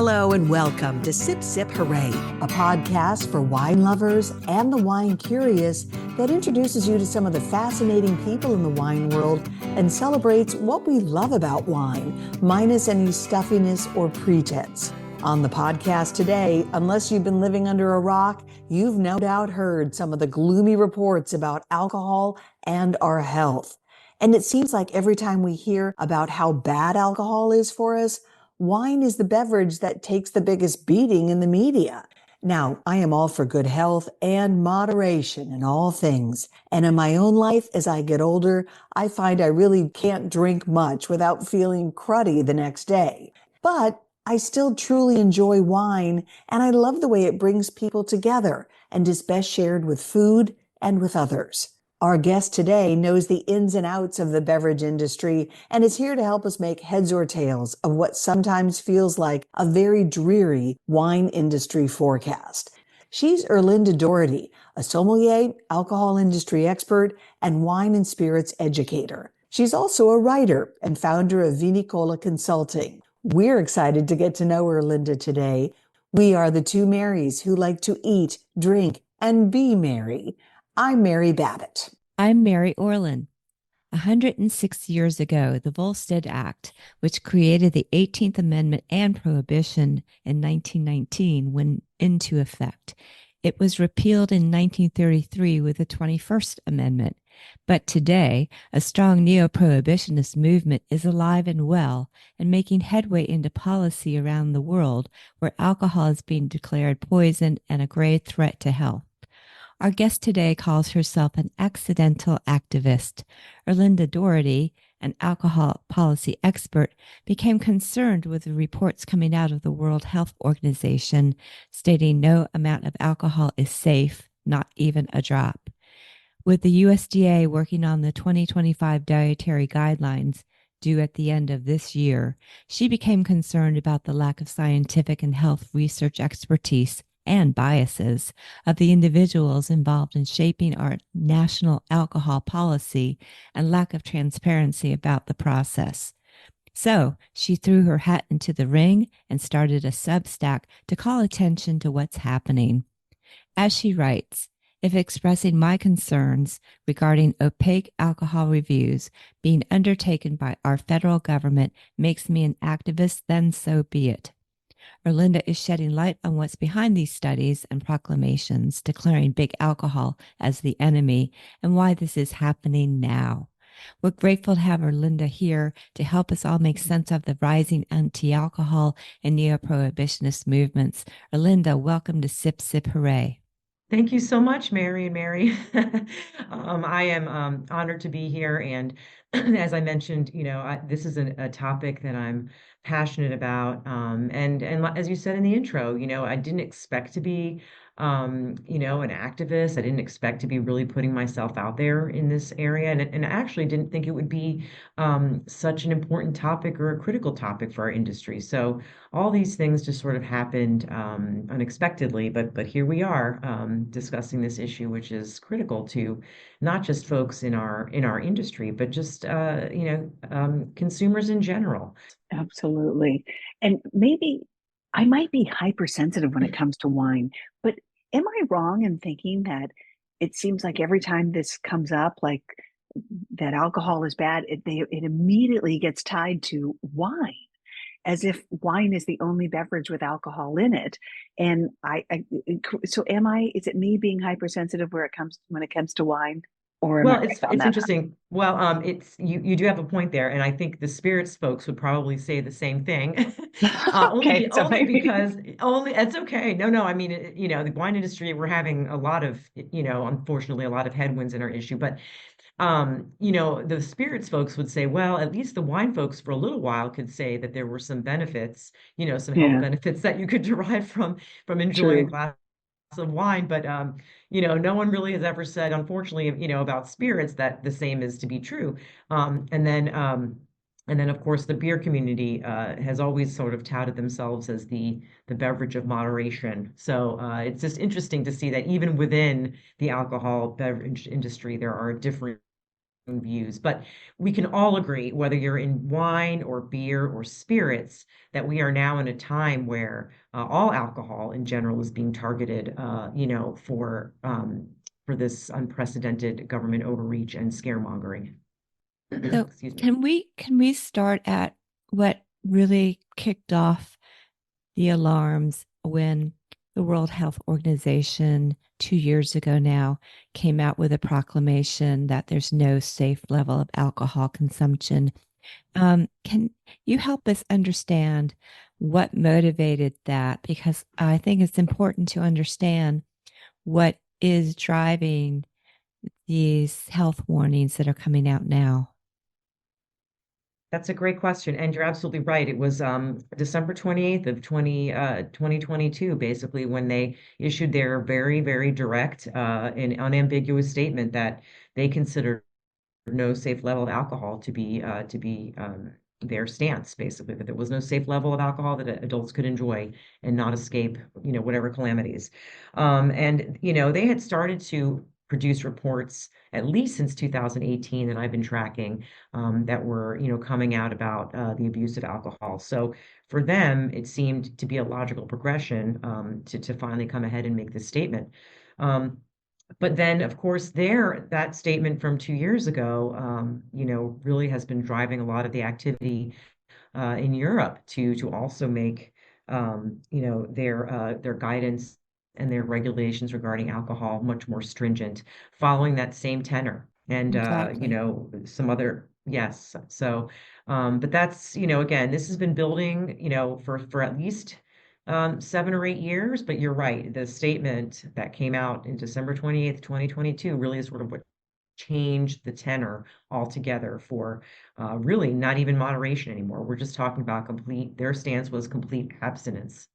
Hello and welcome to Sip Sip Hooray, a podcast for wine lovers and the wine curious that introduces you to some of the fascinating people in the wine world and celebrates what we love about wine, minus any stuffiness or pretense. On the podcast today, unless you've been living under a rock, you've no doubt heard some of the gloomy reports about alcohol and our health. And it seems like every time we hear about how bad alcohol is for us, wine is the beverage that takes the biggest beating in the media. Now, I am all for good health and moderation in all things. And in my own life, as I get older, I find I really can't drink much without feeling cruddy the next day. But I still truly enjoy wine, and I love the way it brings people together and is best shared with food and with others. Our guest today knows the ins and outs of the beverage industry and is here to help us make heads or tails of what sometimes feels like a very dreary wine industry forecast. She's Erlinda Doherty, a sommelier, alcohol industry expert, and wine and spirits educator. She's also a writer and founder of Vinicola Consulting. We're excited to get to know Erlinda today. We are the two Marys who like to eat, drink, and be merry. I'm Mary Babbitt. I'm Mary Orlin. 106 years ago, the Volstead Act, which created the 18th Amendment and Prohibition in 1919, went into effect. It was repealed in 1933 with the 21st Amendment. But today, a strong neo-prohibitionist movement is alive and well and making headway into policy around the world where alcohol is being declared poison and a grave threat to health. Our guest today calls herself an accidental activist. Erlinda Doherty, an alcohol policy expert, became concerned with the reports coming out of the World Health Organization stating no amount of alcohol is safe, not even a drop. With the USDA working on the 2025 dietary guidelines due at the end of this year, she became concerned about the lack of scientific and health research expertise and biases of the individuals involved in shaping our national alcohol policy and lack of transparency about the process. So she threw her hat into the ring and started a Substack to call attention to what's happening. As she writes, if expressing my concerns regarding opaque alcohol reviews being undertaken by our federal government makes me an activist, then so be it. Erlinda is shedding light on what's behind these studies and proclamations declaring big alcohol as the enemy and why this is happening now. We're grateful to have Erlinda here to help us all make sense of the rising anti-alcohol and neo-prohibitionist movements. Erlinda, welcome to Sip Sip Hooray. Thank you so much, Mary and Mary. I am honored to be here. And as I mentioned, this is a topic that I'm passionate about. As you said in the intro, I didn't expect to be, an activist. I didn't expect to be really putting myself out there in this area. And I actually didn't think it would be such an important topic or a critical topic for our industry. So all these things just sort of happened unexpectedly, but here we are discussing this issue, which is critical to not just folks in our industry, but just consumers in general. Absolutely. And maybe I might be hypersensitive when it comes to wine, but am I wrong in thinking that it seems like every time this comes up, like that alcohol is bad, it immediately gets tied to wine, as if wine is the only beverage with alcohol in it. And so is it me being hypersensitive when it comes to wine? Or am I Well, right it's on it's that? interesting. Well, it's you do have a point there, and I think the spirits folks would probably say the same thing. Okay, so Only maybe. because only it's okay. No, I mean, the wine industry, we're having a lot of, unfortunately, a lot of headwinds in our issue. But the spirits folks would say, well, at least the wine folks for a little while could say that there were some benefits, some health Yeah, benefits that you could derive from enjoying a true. glass of wine. But no one really has ever said, unfortunately, about spirits that the same is to be true. And then of course the beer community has always sort of touted themselves as the beverage of moderation. So it's just interesting to see that even within the alcohol beverage industry, there are different views, but we can all agree, whether you're in wine or beer or spirits, that we are now in a time where all alcohol in general is being targeted, for this unprecedented government overreach and scaremongering. So Excuse me. can we start at what really kicked off the alarms when the World Health Organization 2 years ago now came out with a proclamation that there's no safe level of alcohol consumption? Can you help us understand what motivated that? Because I think it's important to understand what is driving these health warnings that are coming out now. That's a great question, and you're absolutely right. It was December 28th of 2022, basically, when they issued their very, very direct and unambiguous statement that they consider no safe level of alcohol to be their stance, basically, that there was no safe level of alcohol that adults could enjoy and not escape, whatever calamities. And they had started to produce reports at least since 2018 that I've been tracking, that were, coming out about the abuse of alcohol. So for them, it seemed to be a logical progression, to finally come ahead and make this statement. Um, but then, of course, that statement from 2 years ago, really has been driving a lot of the activity in Europe to also make, their guidance and their regulations regarding alcohol much more stringent, following that same tenor. And Exactly. some other, yes. So, but that's, again, this has been building, for at least 7 or 8 years. But you're right, the statement that came out in December 28th, 2022, really is sort of what changed the tenor altogether for really not even moderation anymore. We're just talking about their stance was complete abstinence.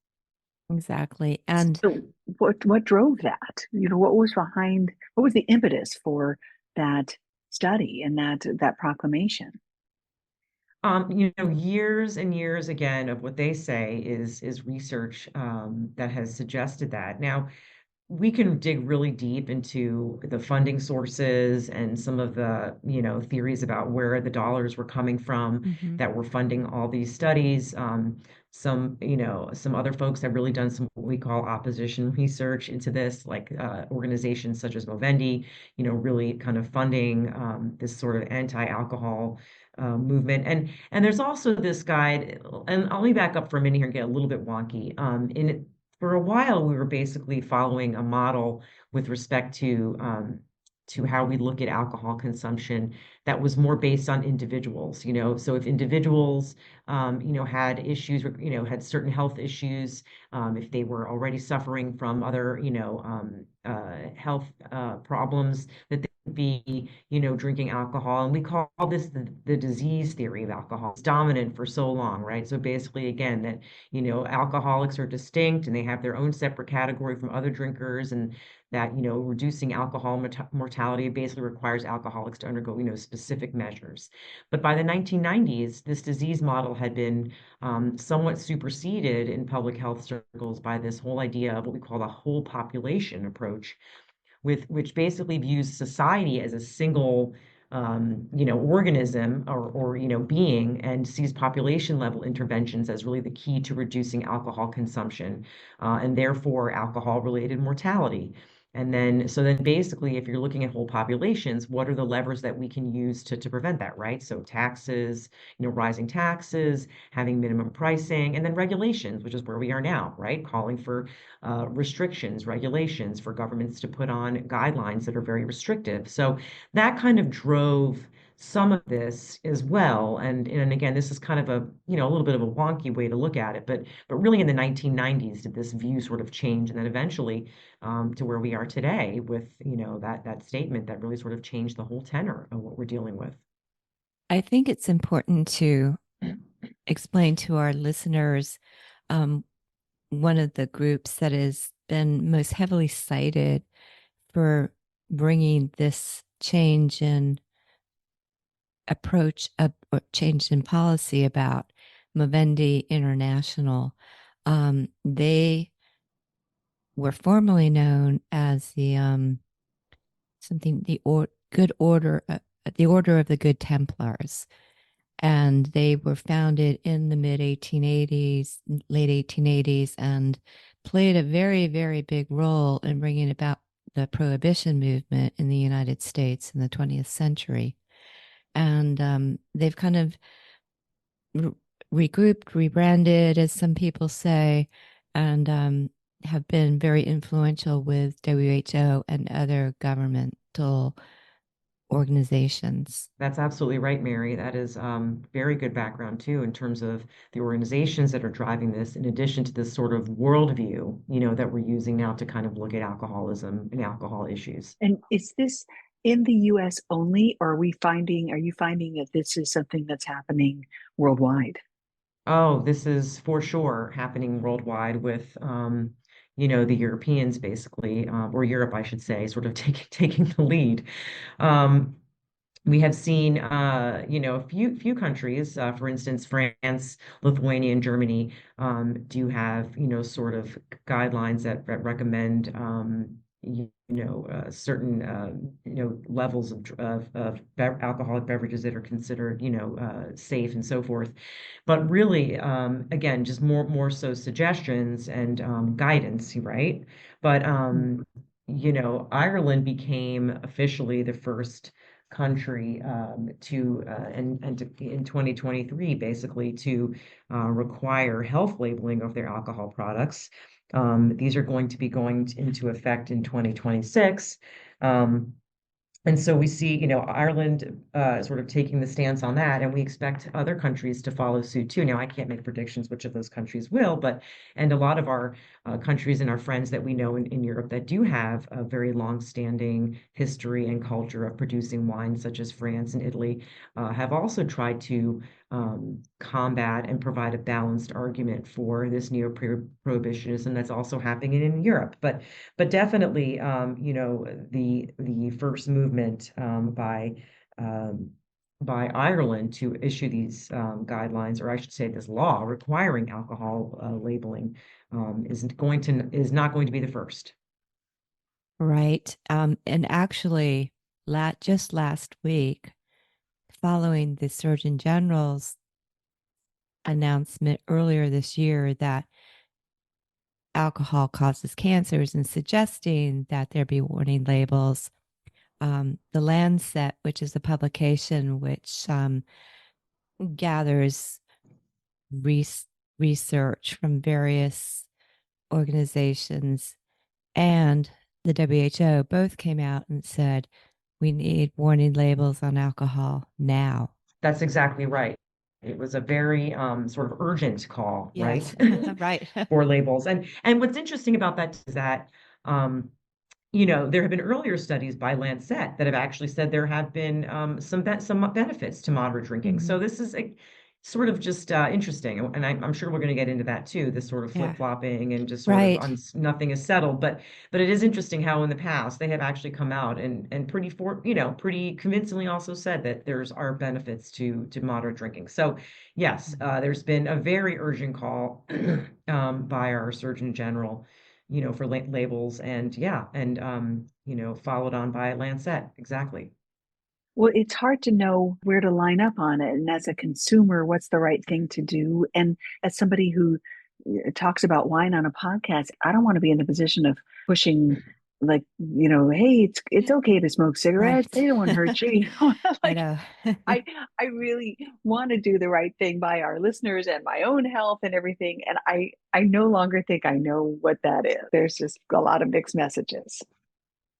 Exactly. And So what drove that? What was behind, what was the impetus for that study and that proclamation? Years and years again of what they say is research that has suggested that. Now, we can dig really deep into the funding sources and some of the, theories about where the dollars were coming from mhm, that were funding all these studies. Some other folks have really done some what we call opposition research into this, like organizations such as Movendi, really kind of funding this sort of anti-alcohol movement. And there's also this guide, and I'll be back up for a minute here and get a little bit wonky. For a while, we were basically following a model with respect to how we look at alcohol consumption that was more based on individuals. So if individuals, had issues, had certain health issues, if they were already suffering from other, health problems, that they would be, drinking alcohol. And we call this the disease theory of alcohol. It's dominant for so long, right? So basically, again, that alcoholics are distinct and they have their own separate category from other drinkers, and that, reducing alcohol mortality basically requires alcoholics to undergo, specific measures. But by the 1990s, this disease model had been somewhat superseded in public health circles by this whole idea of what we call the whole population approach, which basically views society as a single organism or being, and sees population level interventions as really the key to reducing alcohol consumption, and therefore alcohol related mortality. So then basically, if you're looking at whole populations, what are the levers that we can use to prevent that, right? So taxes, rising taxes, having minimum pricing, and then regulations, which is where we are now, right? Calling for restrictions, regulations for governments to put on guidelines that are very restrictive. So that kind of drove some of this as well. And again, this is kind of a little bit of a wonky way to look at it, but really in the 1990s did this view sort of change, and then eventually to where we are today with that statement that really sort of changed the whole tenor of what we're dealing with. I think it's important to explain to our listeners um, one of the groups that has been most heavily cited for bringing this change in approach or change in policy about Movendi International. They were formerly known as the something the or good order the Order of the Good Templars, and they were founded in the mid 1880s, late 1880s, and played a very, very big role in bringing about the prohibition movement in the United States in the 20th century. And they've kind of regrouped, rebranded, as some people say, and have been very influential with WHO and other governmental organizations. That's absolutely right, Mary. That is very good background too, in terms of the organizations that are driving this, in addition to this sort of worldview, that we're using now to kind of look at alcoholism and alcohol issues. And is this in the US only, or are you finding that this is something that's happening worldwide? Oh, this is for sure happening worldwide with, the Europeans basically, or Europe, I should say, sort of taking the lead. Um, we have seen, a few countries, for instance, France, Lithuania, and Germany, do have, sort of guidelines that recommend, certain, levels of alcoholic beverages that are considered, safe and so forth. But really, again, just more so suggestions and guidance, right? But Ireland became officially the first country to and to, in 2023 basically to require health labeling of their alcohol products. These are going to be going into effect in 2026. And so we see, Ireland sort of taking the stance on that, and we expect other countries to follow suit too. Now, I can't make predictions which of those countries will, and a lot of our countries and our friends that we know in Europe that do have a very long-standing history and culture of producing wine, such as France and Italy, have also tried to combat and provide a balanced argument for this neo-prohibitionism that's also happening in Europe. But definitely, the first movement by Ireland to issue these guidelines, or I should say, this law requiring alcohol labeling, is not going to be the first. Right. And actually, just last week, following the Surgeon General's announcement earlier this year that alcohol causes cancers and suggesting that there be warning labels, the Lancet, which is a publication which gathers research from various organizations, and the WHO both came out and said, we need warning labels on alcohol now. That's exactly right. It was a very sort of urgent call, right? Yes, right. For labels. And what's interesting about that is that there have been earlier studies by Lancet that have actually said there have been some benefits to moderate drinking. Mhm. So this is sort of just interesting, and I'm sure we're going to get into that too. This sort of Yeah. flip-flopping and just sort of Right. nothing is settled. But it is interesting how in the past they have actually come out and pretty convincingly also said that are benefits to moderate drinking. So yes, there's been a very urgent call by our Surgeon General, for labels, and yeah, and followed on by Lancet. Exactly. Well, it's hard to know where to line up on it. And as a consumer, what's the right thing to do? And as somebody who talks about wine on a podcast, I don't want to be in the position of pushing, like, hey, it's okay to smoke cigarettes. Right. They don't want to hurt you. I Like, know. I really want to do the right thing by our listeners and my own health and everything. And I no longer think I know what that is. There's just a lot of mixed messages.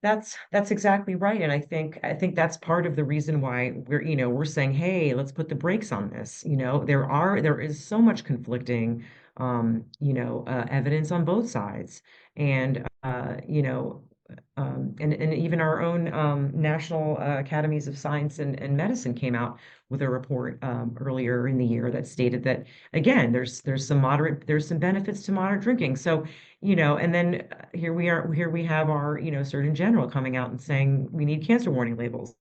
That's exactly right. And I think that's part of the reason why we're saying, hey, let's put the brakes on this. There is so much conflicting evidence on both sides. And and even our own National Academies of Science and Medicine came out with a report earlier in the year that stated that, again, there's some benefits to moderate drinking. So, and then here we have our, Surgeon General coming out and saying we need cancer warning labels.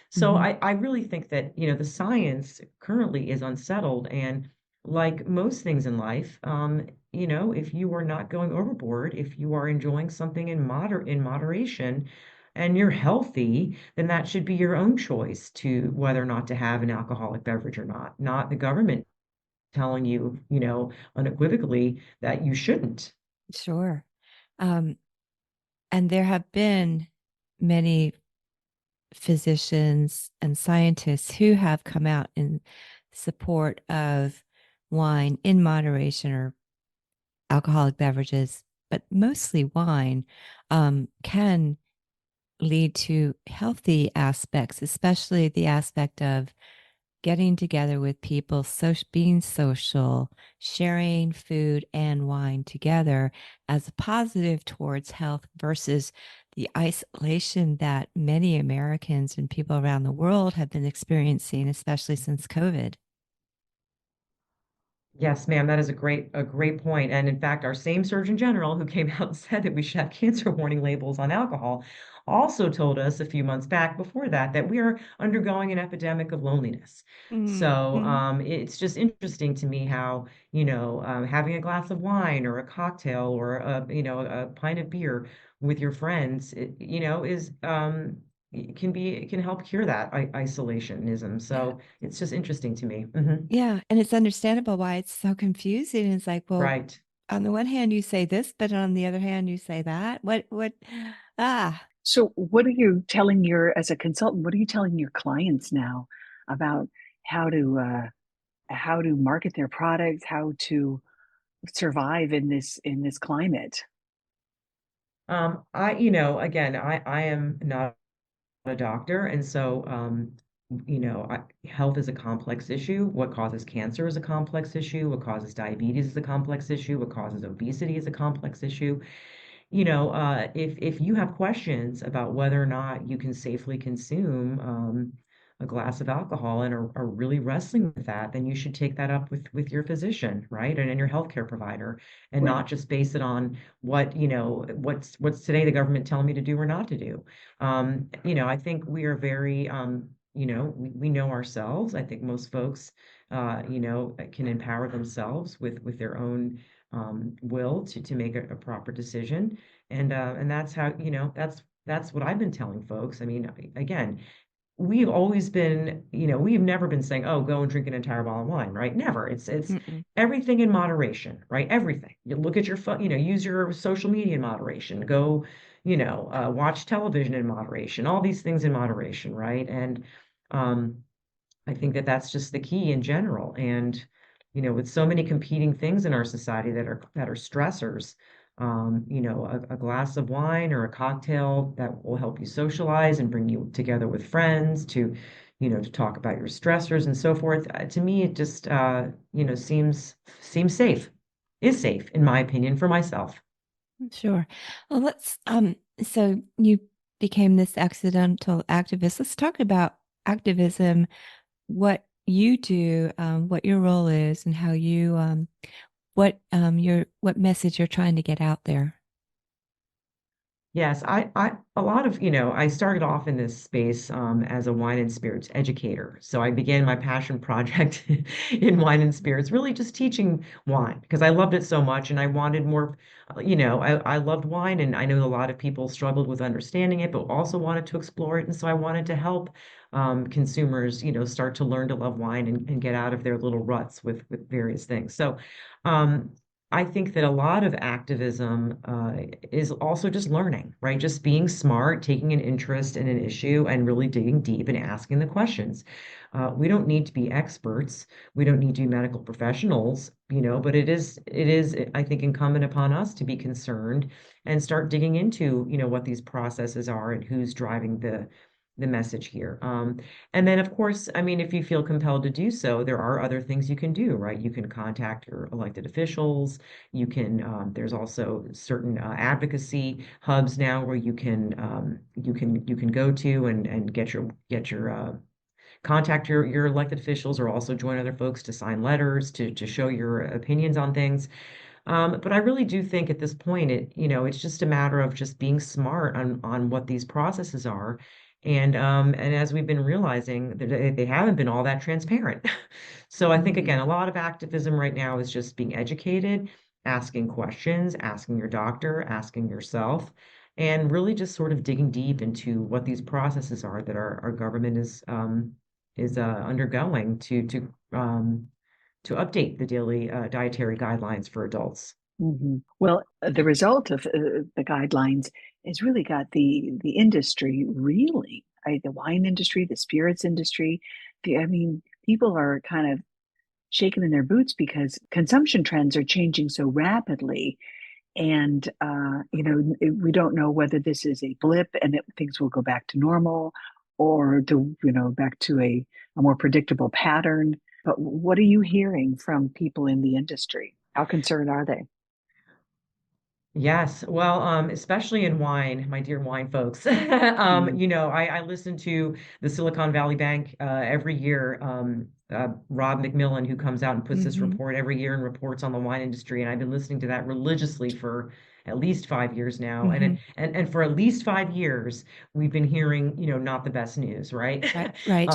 So Mhm. I really think that, the science currently is unsettled. And like most things in life, if you are not going overboard, if you are enjoying something in moderation, and you're healthy, then that should be your own choice to whether or not to have an alcoholic beverage or not, not the government telling you, unequivocally that you shouldn't. Sure. Um, and there have been many physicians and scientists who have come out in support of wine in moderation or alcoholic beverages, but mostly wine, can lead to healthy aspects, especially the aspect of getting together with people, being social, sharing food and wine together as a positive towards health versus the isolation that many Americans and people around the world have been experiencing, especially since COVID. Yes, ma'am, that is a great point. And in fact, our same Surgeon General who came out and said that we should have cancer warning labels on alcohol also told us a few months back before that that we are undergoing an epidemic of loneliness. So Mm-hmm. it's just interesting to me how, having a glass of wine or a cocktail or a pint of beer with your friends, is it can help cure that isolationism. Yeah. So it's just interesting to me. Hmm. Yeah. And it's understandable why it's so confusing. It's like, well, Right. on the one hand, you say this, but on the other hand, you say that. Ah, So what are you telling as a consultant, what are you telling your clients now about how to how to market their products, how to survive in this climate? Again, I am not a doctor, and so, health is a complex issue. What causes cancer is a complex issue. What causes diabetes is a complex issue. What causes obesity is a complex issue. If you have questions about whether or not you can safely consume a glass of alcohol and are really wrestling with that, then you should take that up with your physician, right? And your healthcare provider, and Right. not just base it on what's today the government telling me to do or not to do. I think we are very we know ourselves. I think most folks can empower themselves with their own will to make a proper decision. And that's how, that's what I've been telling folks. I mean, again, we've always been, we've never been saying, oh, go and drink an entire bottle of wine, right? Never. It's mm-mm. everything in moderation, right? Everything. You look at your phone, use your social media in moderation. Go, watch television in moderation. All these things in moderation, right? And um, I think that that's just the key in general. And, with so many competing things in our society that are stressors, a glass of wine or a cocktail that will help you socialize and bring you together with friends to talk about your stressors and so forth. To me, it just, seems safe, is safe, in my opinion, for myself. Sure. Well, so you became this accidental activist. Let's talk about activism, what you do, what your role is, and how what message you're trying to get out there. Yes, a lot of, I started off in this space as a wine and spirits educator. So I began my passion project in wine and spirits, really just teaching wine because I loved it so much and I wanted more, I loved wine and I know a lot of people struggled with understanding it, but also wanted to explore it. And so I wanted to help consumers, start to learn to love wine and get out of their little ruts with various things. So, um, I think that a lot of activism is also just learning, right? Just being smart, taking an interest in an issue, and really digging deep and asking the questions. We don't need to be experts. We don't need to be medical professionals, but it is, I think, incumbent upon us to be concerned and start digging into, what these processes are and who's driving the message here. And then, of course, I mean, if you feel compelled to do so, there are other things you can do, right? You can contact your elected officials. There's also certain advocacy hubs now where you can go to and get your contact your elected officials, or also join other folks to sign letters to show your opinions on things. But I really do think at this point, it's just a matter of just being smart on what these processes are. And as we've been realizing, they haven't been all that transparent. So I think, Mhm. again, a lot of activism right now is just being educated, asking questions, asking your doctor, asking yourself, and really just sort of digging deep into what these processes are that our government is undergoing to update the daily dietary guidelines for adults. Well, the result of the guidelines has really got the industry reeling. The wine industry, the spirits industry. I mean, people are kind of shaking in their boots because consumption trends are changing so rapidly. And, we don't know whether this is a blip and that things will go back to normal or back to a more predictable pattern. But what are you hearing from people in the industry? How concerned are they? Yes, well, especially in wine, my dear wine folks. Mm, I listen to the Silicon Valley Bank every year. Rob McMillan, who comes out and puts this Mm-hmm. report every year and reports on the wine industry, and I've been listening to that religiously for at least 5 years now. Mm-hmm. And for at least 5 years, we've been hearing, not the best news, right? Right. Right.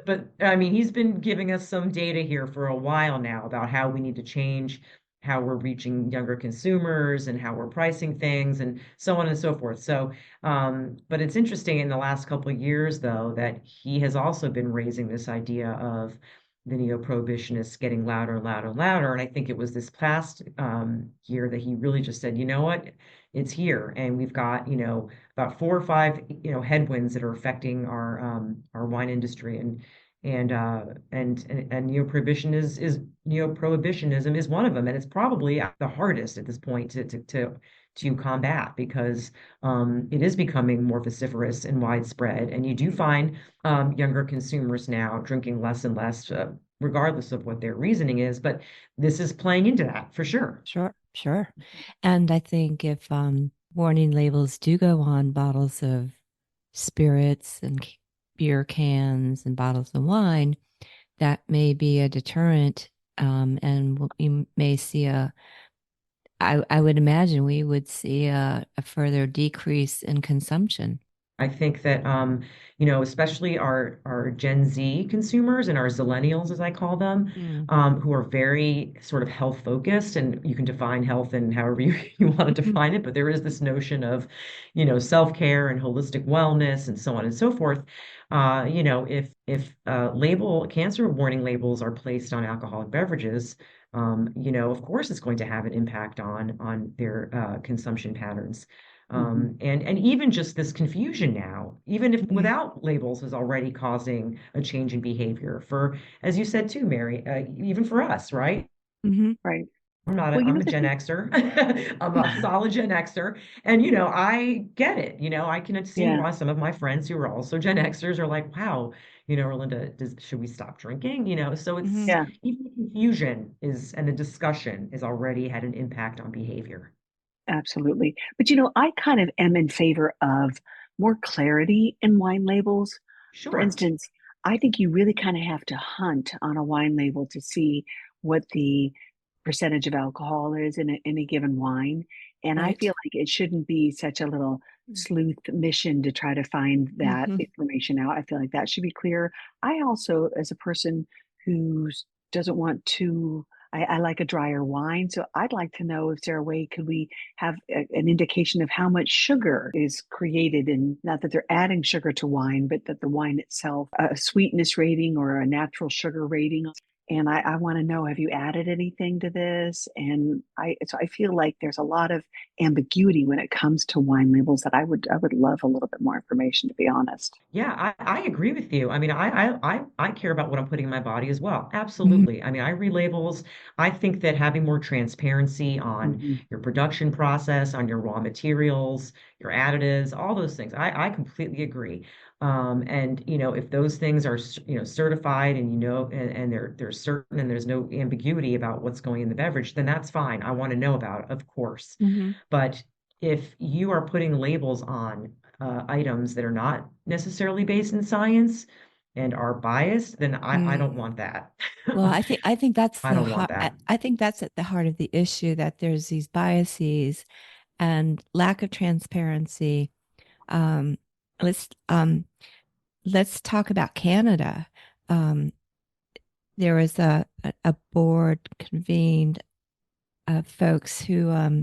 But I mean, he's been giving us some data here for a while now about how we need to change how we're reaching younger consumers and how we're pricing things and so on and so forth. So, but it's interesting in the last couple of years, though, that he has also been raising this idea of the neo-prohibitionists getting louder and louder and louder. And I think it was this past year that he really just said, you know what, it's here, and we've got about 4 or 5 headwinds that are affecting our wine industry, and neo-prohibitionism is one of them, and it's probably the hardest at this point to combat because it is becoming more vociferous and widespread, and you do find younger consumers now drinking less and less, regardless of what their reasoning is. But this is playing into that for sure. Sure. Sure. And I think if warning labels do go on bottles of spirits and beer cans and bottles of wine, that may be a deterrent. And we may see I would imagine we would see a further decrease in consumption. I think that especially our Gen Z consumers and our Zillennials, as I call them, Mm. who are very sort of health focused, and you can define health and however you want to Mhm. define it, but there is this notion of, self-care and holistic wellness and so on and so forth. If label cancer warning labels are placed on alcoholic beverages, of course it's going to have an impact on their consumption patterns. mhm. And even just this confusion now, even if Mhm. without labels, is already causing a change in behavior for, as you said too, Mary, even for us, right? Mhm. Right. Well, I'm a the Gen thing, Xer. I'm a solid Gen Xer. And, I get it. I can see yeah, why some of my friends who are also Gen Xers are like, wow, Erlinda, should we stop drinking? So it's Mhm. yeah. even the confusion and the discussion has already had an impact on behavior. Absolutely. But I kind of am in favor of more clarity in wine labels. For Sure. instance, I think you really kind of have to hunt on a wine label to see what the percentage of alcohol is in any given wine. And I Right. feel like it shouldn't be such a little sleuth mission to try to find that Mhm. information out. I feel like that should be clear. I also, as a person who doesn't want to, I like a drier wine. So I'd like to know, is there a way, could we have an indication of how much sugar is created, and not that they're adding sugar to wine, but that the wine itself, a sweetness rating or a natural sugar rating. And I want to know, have you added anything to this? And so I feel like there's a lot of ambiguity when it comes to wine labels that I would love a little bit more information, to be honest. Yeah, I agree with you. I mean, I care about what I'm putting in my body as well. Mhm. Absolutely. I mean, I read labels. I think that having more transparency on Hmm. your production process, on your raw materials, your additives, all those things, I completely agree. And if those things are certified, and and they're certain, and there's no ambiguity about what's going in the beverage, then that's fine. I want to know about it, of course. Mhm. But if you are putting labels on items that are not necessarily based in science and are biased, then I Mm. don't want that. Well, I think that's I the don't want heart. I that. I think that's at the heart of the issue, that there's these biases and lack of transparency. Um, let's um, let's talk about Canada. Um, there was a board convened of folks who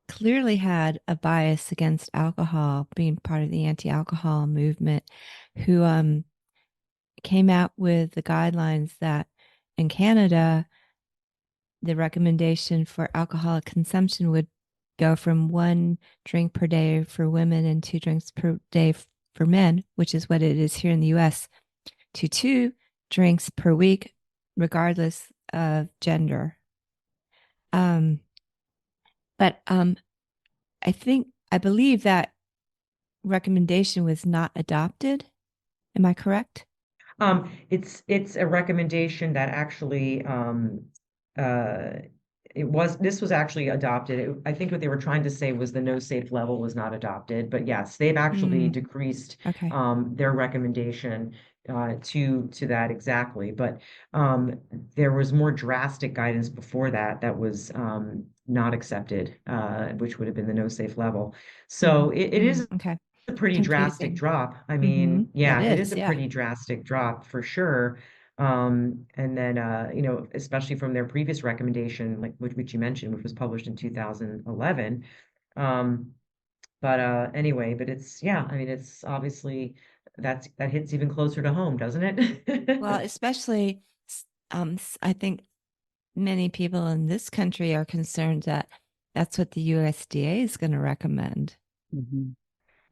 clearly had a bias against alcohol, being part of the anti-alcohol movement, who came out with the guidelines that in Canada, the recommendation for alcoholic consumption would go from 1 drink per day for women and 2 drinks per day for men, which is what it is here in the US, to 2 drinks per week, regardless of gender. Um, but I believe that recommendation was not adopted. Am I correct? It's a recommendation that actually uh, this was actually adopted. I think what they were trying to say was the no safe level was not adopted, but yes, they've actually Mm, decreased okay. their recommendation to that exactly. But there was more drastic guidance before that that was not accepted, which would have been the no safe level. So it is Okay. a pretty drastic Confusing. drop. I Mm-hmm. mean, That yeah, it is is, a yeah. pretty drastic drop for sure. And then, especially from their previous recommendation, like which you mentioned, which was published in 2011. Um, but anyway, but it's, yeah, I mean, it's obviously that hits even closer to home, doesn't Well, it? especially, I think many people in this country are concerned that that's what the USDA is going to recommend. Mm-hmm.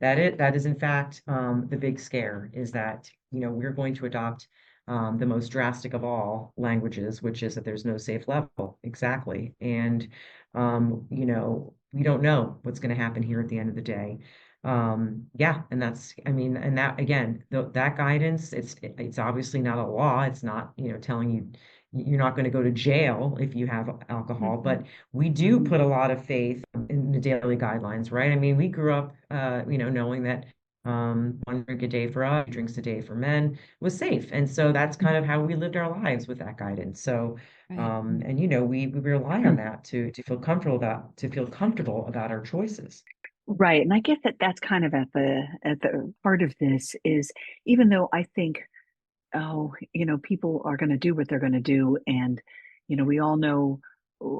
That is in fact the big scare is that we're going to adopt the most drastic of all languages, which is that there's no safe level. Exactly. And we don't know what's going to happen here at the end of the day. Yeah, and that's I mean, and that again, that guidance, it's obviously not a law. It's not, telling you you're not going to go to jail if you have alcohol, Mm-hmm. but we do Mm-hmm. put a lot of faith in the daily guidelines, right? I mean, we grew up, knowing that 1 drink a day for us, 2 drinks a day for men was safe, and so that's kind of how we lived our lives with that guidance. So, Right. and we rely on that to feel comfortable about our choices. Right. And I get that that's kind of at the heart of this is, even though I think, oh, people are going to do what they're going to do. And, we all know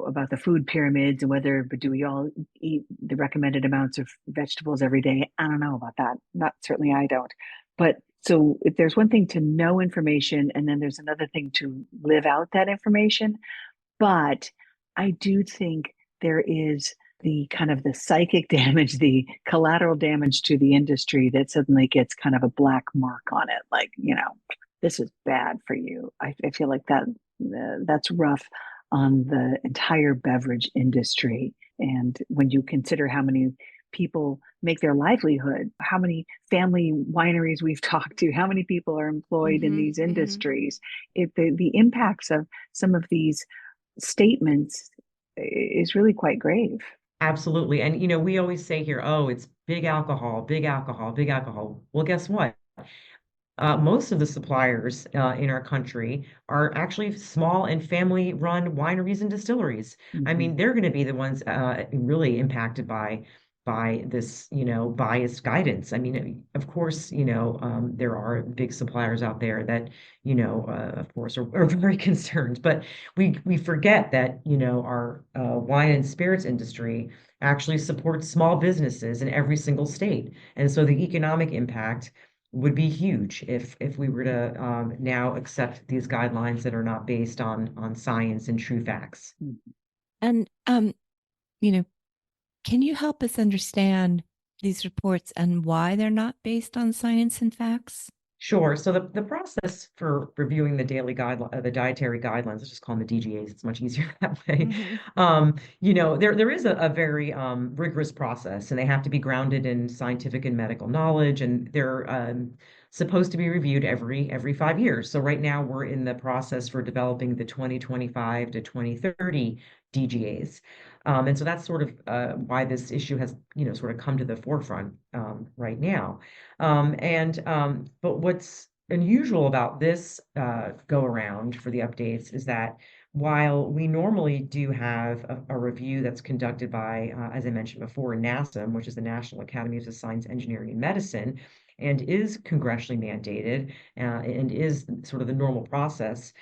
about the food pyramids and but do we all eat the recommended amounts of vegetables every day? I don't know about that. Not certainly I don't. But so if there's one thing to know information, and then there's another thing to live out that information. But I do think there is the kind of the psychic damage, the collateral damage to the industry that suddenly gets kind of a black mark on it. Like, this is bad for you. I feel like that's rough on the entire beverage industry. And when you consider how many people make their livelihood, how many family wineries we've talked to, how many people are employed in Mm-hmm. these Mm-hmm. industries, the impacts of some of these statements is really quite grave. Absolutely. And we always say here, oh, it's big alcohol, big alcohol, big alcohol. Well, guess what? Most of the suppliers in our country are actually small and family-run wineries and distilleries. I Mm-hmm. mean, they're going to be the ones really impacted by this, biased guidance. I mean, of course, there are big suppliers out there that, of course, are very concerned. But we forget that, our wine and spirits industry actually supports small businesses in every single state, and so the economic impact would be huge if we were to now accept these guidelines that are not based on science and true facts. And, you know, can you help us understand these reports and why they're not based on science and facts? Sure. So the process for reviewing the the dietary guidelines, let's just call them the DGAs. It's much easier that way. Mm-hmm. There is a very rigorous process, and they have to be grounded in scientific and medical knowledge, and they're supposed to be reviewed every 5 years. So right now we're in the process for developing the 2025 to 2030 DGAs. And so that's sort of why this issue has, sort of come to the forefront right now. But what's unusual about this go around for the updates is that while we normally do have a review that's conducted by, as I mentioned before, NASM, which is the National Academies of Science, Engineering, and Medicine, and is congressionally mandated and is sort of the normal process.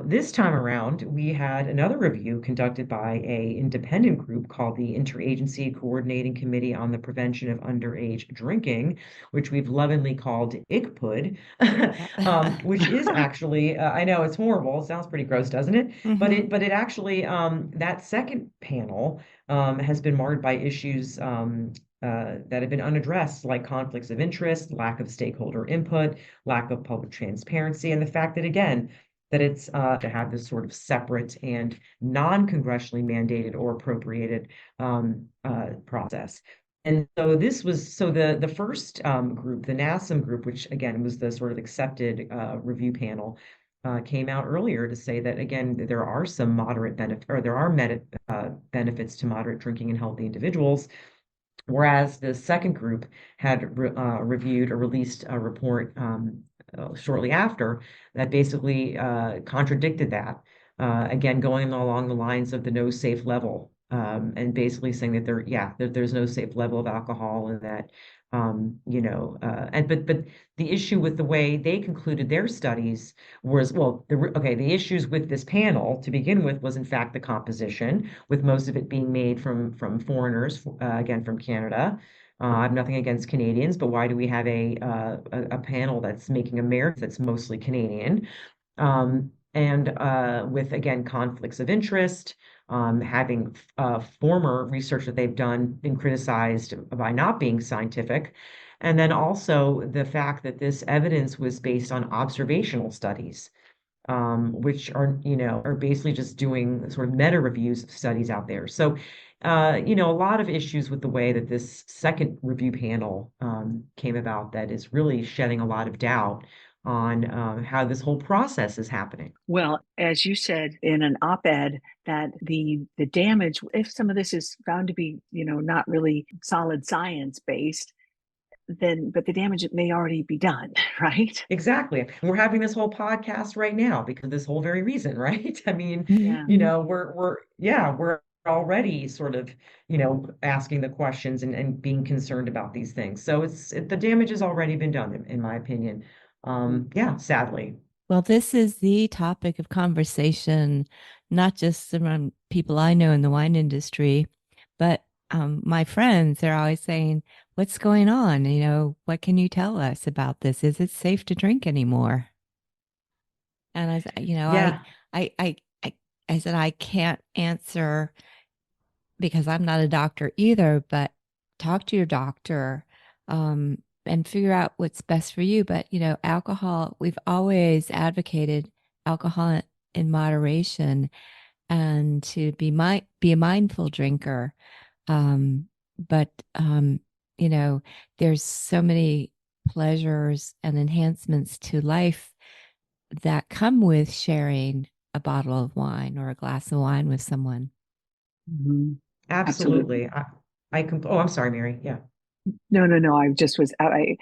This time around, we had another review conducted by a independent group called the Interagency Coordinating Committee on the Prevention of Underage Drinking, which we've lovingly called ICPUD, which is actually, I know it's horrible. It sounds pretty gross, doesn't it? Hmm. But it actually, that second panel has been marred by issues that have been unaddressed, like conflicts of interest, lack of stakeholder input, lack of public transparency, and the fact that, again, that it's to have this sort of separate and non-congressionally mandated or appropriated process. And so this was so the first group, the NASM group, which again was the sort of accepted review panel, came out earlier to say that again there are some moderate benefit or there are benefits to moderate drinking in healthy individuals. Whereas the second group had reviewed or released a report shortly after that basically contradicted that. Again, going along the lines of the no safe level, and basically saying that there's no safe level of alcohol, and that and but the issue with the way they concluded their studies was, well, the issues with this panel to begin with was in fact the composition, with most of it being made from foreigners, again from Canada. I have nothing against Canadians, but why do we have a panel that's making Americans that's mostly Canadian? And with again conflicts of interest, having former research that they've done been criticized by not being scientific, and then also the fact that this evidence was based on observational studies, which are basically just doing sort of meta reviews of studies out there. So, a lot of issues with the way that this second review panel came about that is really shedding a lot of doubt on how this whole process is happening. Well, as you said in an op-ed, that the damage, if some of this is found to be, not really solid science based, then but the damage may already be done, right? Exactly. And we're having this whole podcast right now because of this whole very reason, right? I mean, Yeah. we're already sort of, asking the questions and being concerned about these things. So the damage has already been done, in my opinion. Yeah, sadly. Well, this is the topic of conversation, not just around people I know in the wine industry, but my friends. They're always saying, "What's going on? What can you tell us about this? Is it safe to drink anymore?" And Yeah. I, I said I can't answer because I'm not a doctor either, but talk to your doctor, and figure out what's best for you. But, alcohol, we've always advocated alcohol in moderation and to be a mindful drinker. But, there's so many pleasures and enhancements to life that come with sharing a bottle of wine or a glass of wine with someone. Mhm. Absolutely. Absolutely. Oh, I'm sorry, Mary. Yeah. No, no, no. I just was I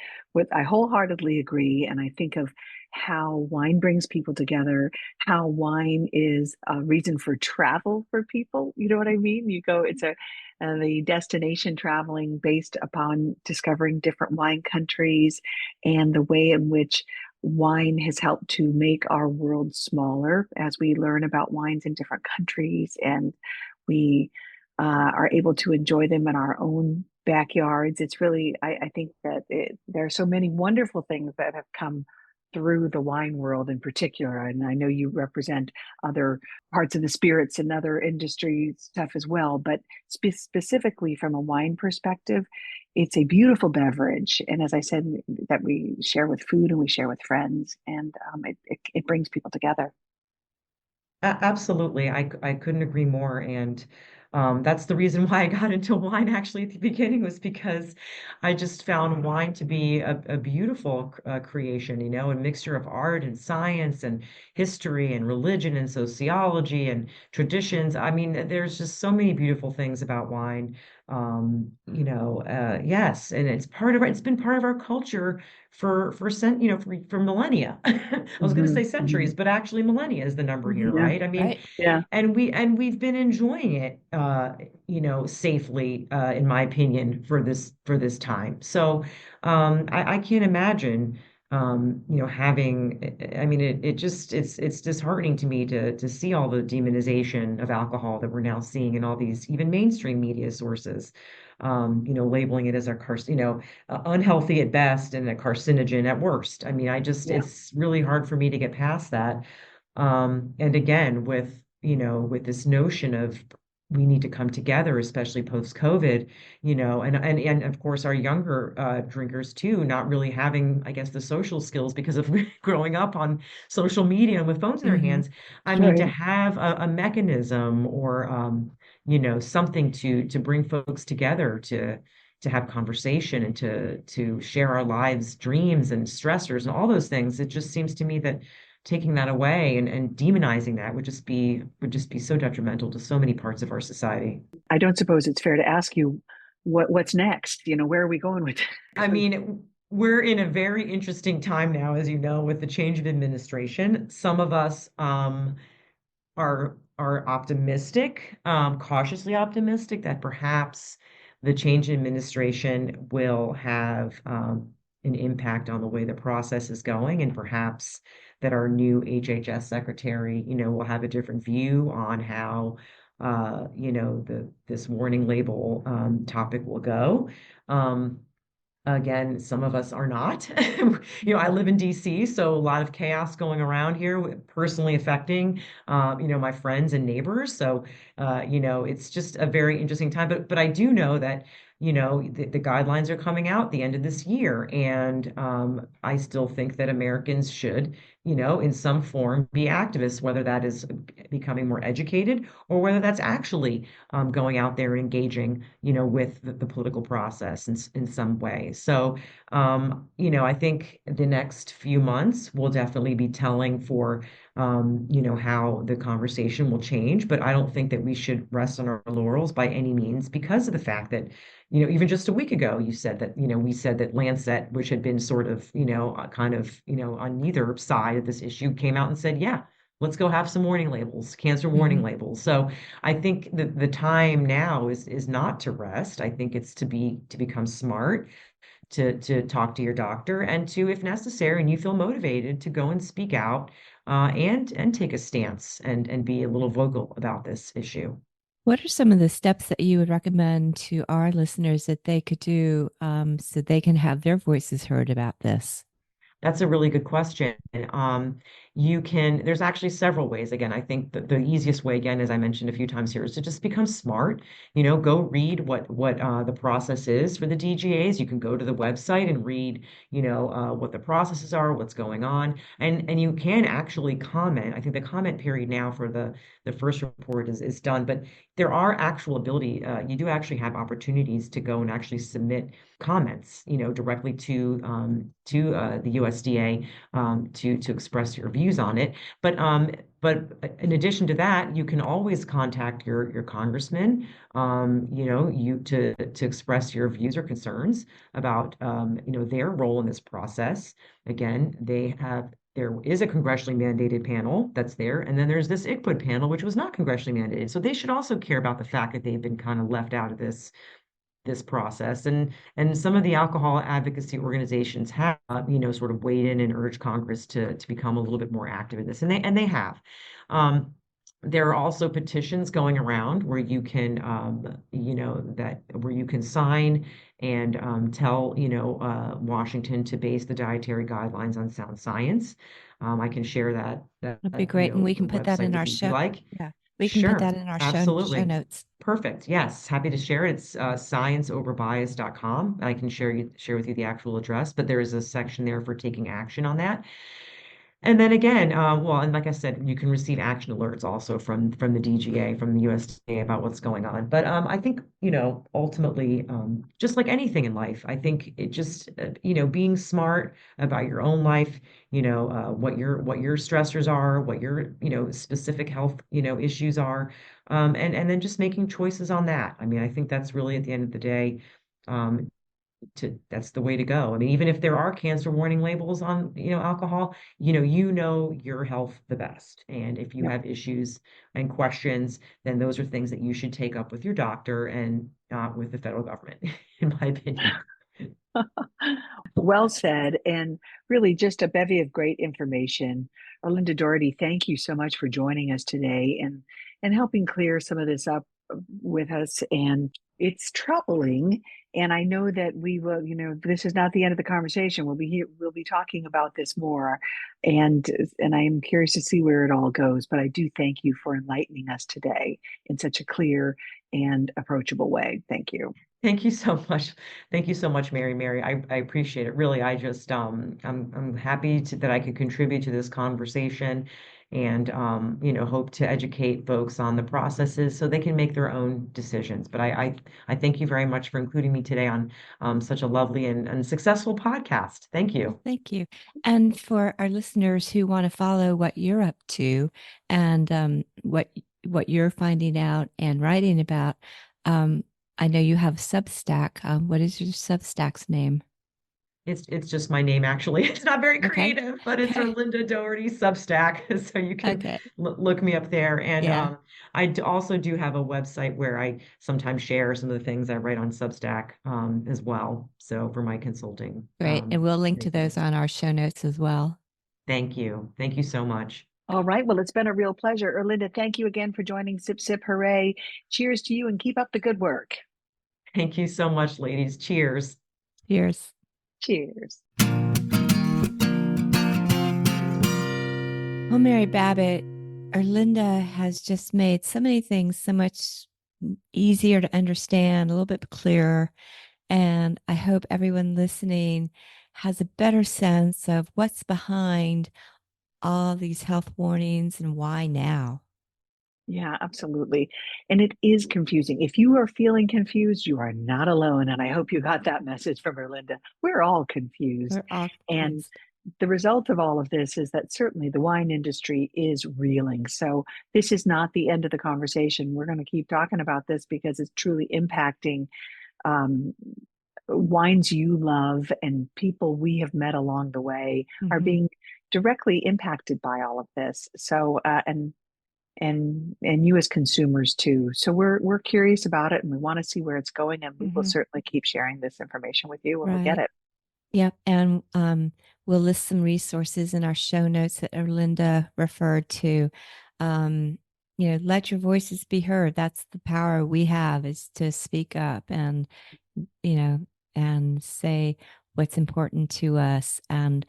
wholeheartedly agree, and I think of how wine brings people together, how wine is a reason for travel for people. You know what I mean? You go, it's the destination traveling based upon discovering different wine countries and the way in which wine has helped to make our world smaller as we learn about wines in different countries and we are able to enjoy them in our own backyards. It's really, I think that there are so many wonderful things that have come through the wine world in particular. And I know you represent other parts of the spirits and other industry stuff as well, but specifically from a wine perspective, it's a beautiful beverage. And as I said, that we share with food and we share with friends, and it brings people together. Absolutely. I couldn't agree more. And that's the reason why I got into wine actually at the beginning, was because I just found wine to be a beautiful creation, a mixture of art and science and history and religion and sociology and traditions. I mean, there's just so many beautiful things about wine. Yes, and it's been part of our culture for millennia. I was going to Hmm. say Hmm. centuries, but actually millennia is the number here, Yeah, right? I mean, Right. yeah. and we've been enjoying it, safely, in my opinion, for this time. So, I can't imagine, having, I mean, it's disheartening to me to see all the demonization of alcohol that we're now seeing in all these even mainstream media sources, labeling it as unhealthy at best and a carcinogen at worst. I mean, Yeah. it's really hard for me to get past that. And again, with this notion of we need to come together, especially post-COVID, and of course our younger drinkers too, not really having, I guess, the social skills because of growing up on social media and with phones in their Hmm. hands. I mean, to Right. have a mechanism or something to bring folks together to have conversation and to share our lives, dreams and stressors and all those things. It just seems to me that taking that away and demonizing that would just be so detrimental to so many parts of our society. I don't suppose it's fair to ask you what's next. Where are we going with I this? mean, we're in a very interesting time now, as you know, with the change of administration. Some of us are optimistic, cautiously optimistic that perhaps the change in administration will have an impact on the way the process is going, and perhaps that our new HHS secretary, will have a different view on how, the this warning label topic will go. Um, Again, some of us are not. I live in DC, so a lot of chaos going around here, personally affecting, my friends and neighbors. So, it's just a very interesting time. But I do know that, the guidelines are coming out the end of this year, and I still think that Americans should, in some form, be activists, whether that is becoming more educated or whether that's actually going out there and engaging, with the political process in some way. So, I think the next few months will definitely be telling for, how the conversation will change. But I don't think that we should rest on our laurels by any means because of the fact that, even just a week ago, you said that, we said that Lancet, which had been sort of, kind of, on neither side of this issue, came out and said, yeah, let's go have some warning labels, cancer warning Hmm. labels. So I think that the time now is not to rest. I think it's to become smart, to talk to your doctor, and to, if necessary, and you feel motivated, to go and speak out, and take a stance and be a little vocal about this issue. What are some of the steps that you would recommend to our listeners that they could do so they can have their voices heard about this? That's a really good question. There's actually several ways. Again, I think that the easiest way, again, as I mentioned a few times here, is to just become smart. Go read what the process is for the DGAs. You can go to the website and read, what the processes are, what's going on, and you can actually comment. I think the comment period now for the first report is done, but there are actual ability. You do actually have opportunities to go and actually submit comments, directly to the USDA, to express your views on it. But in addition to that, you can always contact your congressman, you to express your views or concerns about, their role in this process. Again, there is a congressionally mandated panel that's there, and then there's this ICPUD panel, which was not congressionally mandated. So they should also care about the fact that they've been kind of left out of this process. And some of the alcohol advocacy organizations have, sort of weighed in and urged Congress to become a little bit more active in this, and they have. Um, there are also petitions going around where you can, where you can sign and tell, Washington to base the dietary guidelines on sound science. I can share that, That'd be great. And we the can put that in website our with you if you show. like. Yeah, we can put that Sure, in our show absolutely. notes. Perfect. Yes, happy to share. It's scienceoverbias.com. I can share with you the actual address, but there is a section there for taking action on that. And then again, well, and like I said, you can receive action alerts also from the DGA, from the USDA about what's going on. But I think, ultimately, just like anything in life, I think it just, being smart about your own life, what your stressors are, what your, specific health, issues are, and then just making choices on that. I mean, I think that's really at the end of the day, um, that's the way to go. I mean, even if there are cancer warning labels on, alcohol, you know your health the best. And if you Yeah. have issues and questions, then those are things that you should take up with your doctor and not with the federal government, in my opinion. Well said, and really just a bevy of great information. Erlinda Doherty, thank you so much for joining us today and helping clear some of this up with us. And it's troubling. And I know that we will, this is not the end of the conversation. We'll be here, we'll be talking about this more. And I am curious to see where it all goes. But I do thank you for enlightening us today in such a clear and approachable way. Thank you. Thank you so much. Thank you so much, Mary. I appreciate it. Really, I just I'm happy that I could contribute to this conversation and hope to educate folks on the processes so they can make their own decisions. But I thank you very much for including me today on such a lovely and successful podcast. Thank you. Thank you. And for our listeners who want to follow what you're up to and what you're finding out and writing about, I know you have Substack. What is your Substack's name? It's just my name, actually. It's not very Okay. creative, but it's Okay. Erlinda Doherty Substack. So you can Okay. look me up there. And Yeah. also do have a website where I sometimes share some of the things I write on Substack as well. So for my consulting. Great. And we'll link to those business. on our show notes as well. Thank you. Thank you so much. All right. Well, it's been a real pleasure. Erlinda, thank you again for joining Sip Sip Hooray. Cheers to you and keep up the good work. Thank you so much, ladies. Cheers. Cheers. Cheers. Well, Mary Babbitt, Erlinda has just made so many things so much easier to understand, a little bit clearer. And I hope everyone listening has a better sense of what's behind all these health warnings and why now. Yeah, absolutely. And it is confusing. If you are feeling confused, you are not alone. And I hope you got that message from Erlinda. We're all confused. We're all And confused. the result of all of this is that certainly the wine industry is reeling. So this is not the end of the conversation. We're going to keep talking about this because it's truly impacting um, wines you love and people we have met along the way are Mhm. being directly impacted by all of this. So and you as consumers too. So we're curious about it and we want to see where it's going, and we will Mhm. certainly keep sharing this information with you when we get Right. it. Yep. And we'll list some resources in our show notes that Erlinda referred to. Let your voices be heard. That's the power we have, is to speak up and, and say what's important to us and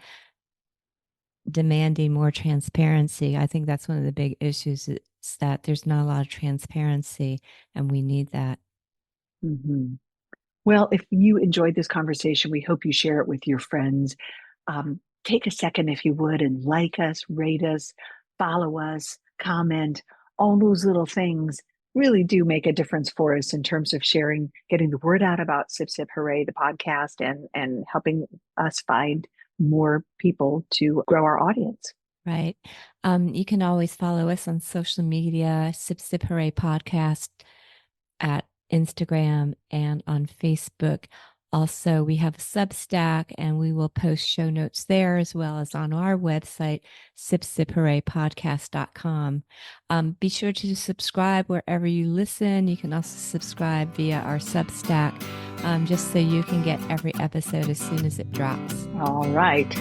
demanding more transparency. I think that's one of the big issues is that there's not a lot of transparency and we need that. Mhm. Well, if you enjoyed this conversation, we hope you share it with your friends. Take a second, if you would, and like us, rate us, follow us, comment. All those little things really do make a difference for us in terms of sharing, getting the word out about Sip Sip Hooray, the podcast, and helping us find more people to grow our audience. Right. You can always follow us on social media, Sip Sip Hooray Podcast at Instagram and on Facebook. Also, we have a Substack and we will post show notes there as well as on our website, sipsiphooray.podcast.com. Be sure to subscribe wherever you listen. You can also subscribe via our Substack, just so you can get every episode as soon as it drops. All right.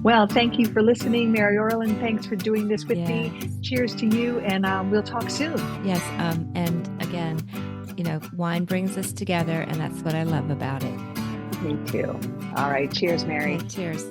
Well, thank you for listening, Mary Orland. Thanks for doing this with me. Cheers to you, and we'll talk soon. Yes. And again, wine brings us together, and that's what I love about it. Me too. All right. Cheers, Mary. Okay, cheers.